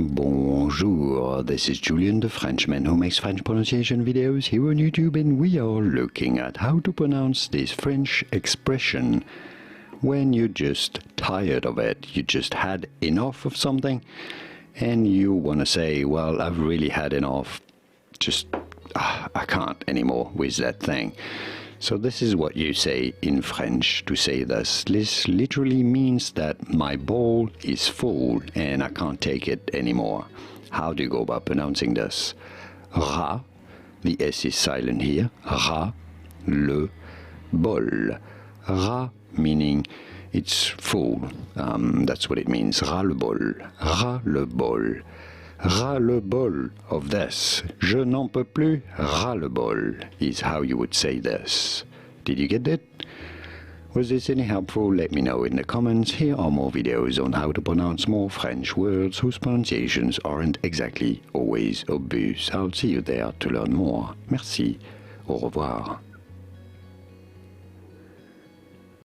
Bonjour, this is Julien, the Frenchman who makes French pronunciation videos here on YouTube, and we are looking at how to pronounce this French expression when you're just tired of it. You just had enough of something and you want to say, well, I've really had enough, I can't anymore with that thing. So this is what you say in French to say this. This literally means that my bowl is full and I can't take it anymore. How do you go about pronouncing this? Ra, the S is silent here. Ra, le, bol. Ra meaning it's full. That's what it means. Ras le bol. Ras le bol. Ras le bol of this. Je n'en peux plus. Ras le bol is how you would say this. Did you get it? Was this any helpful? Let me know in the comments. Here are more videos on how to pronounce more French words whose pronunciations aren't exactly always obvious. I'll see you there to learn more. Merci. Au revoir.